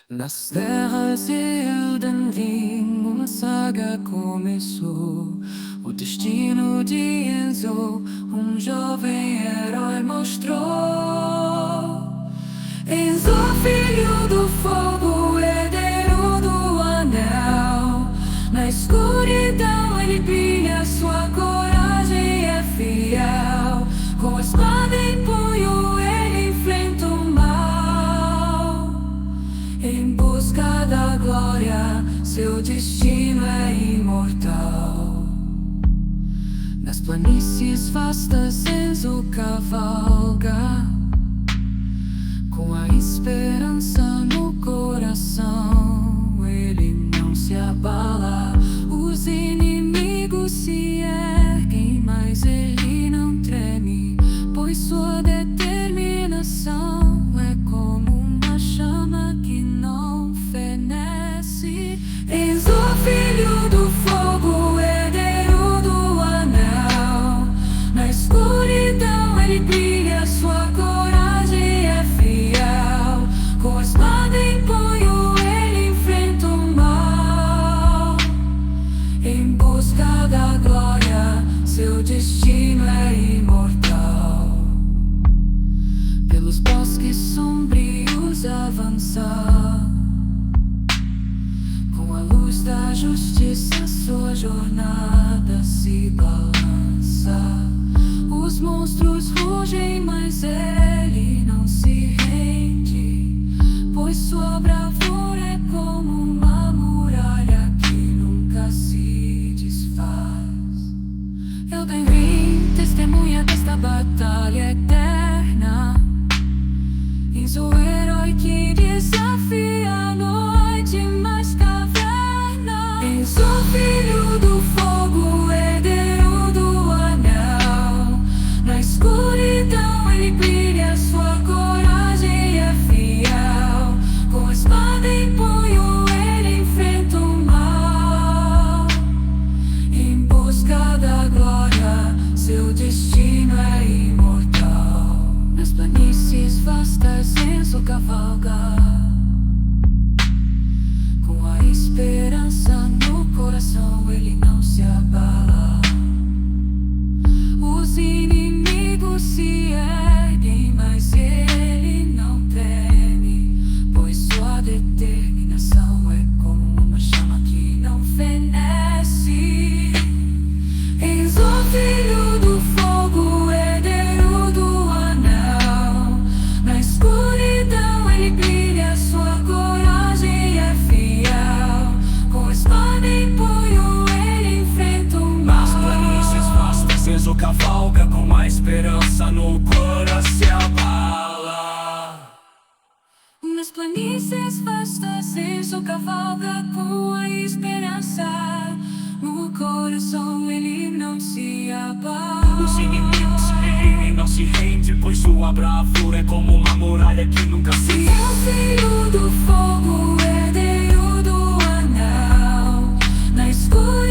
Nas terras de Elden Ring, uma saga começou. O destino de Enzo, um jovem herói mostrou. Enzo, filho do fogo, herdeiro do anel. Na escuridão ele brilha, sua coragem é fiel. Com a espada em punho ele enfrenta o mal. Em busca da glória, seu destino é imortal. Nas planícies vastas Enzo cavalga, com a esperança no coração. Ele não se abala, os inimigos se erguem, mas ele não treme, pois sua determinação é como uma chama que não fenece. Enzo, filho do fogo, herdeiro do anel. Na escuridão ele brilha, sua coragem é fiel. Com a espada em punho ele enfrenta o mal. Em busca da glória, seu destino é imortal. Pelos bosques sombrios avançar, com a luz da justiça sua jornada se balança. Os monstros rugem, mas ele não se rende, pois sua bravura é como uma muralha que nunca se desfaz. Elden Ring, testemunha desta batalha eterna. Enzo, o herói que desafia a noite mais caverna. Enzo, filho do fogo, herdeiro do anel. Na escuridão ele brilha, sua coragem é fiel. Com a espada em punho ele enfrenta o mal. Em busca da glória, seu destino é imortal. Nas planícies vastas Enzo cavalga, com a esperança no coração ele não se abala. Os inimigos se erguem, mas ele não teme, pois sua determinação é como uma chama que não fenece. Enzo, filho do fogo, herdeiro do anel. Na escuridão ele brilha, sua coragem é fiel. Com a espada em punho ele enfrenta o mal. Nas planícies vastas Enzo cavalga, com a esperança no coração se abala. Nas planícies vastas Enzo cavalga, com a esperança no coração ele não se abala. Os inimigos ele não se rende, pois sua bravura é como uma muralha que nunca se... É o filho do fogo, herdeiro do anel. Na escuridão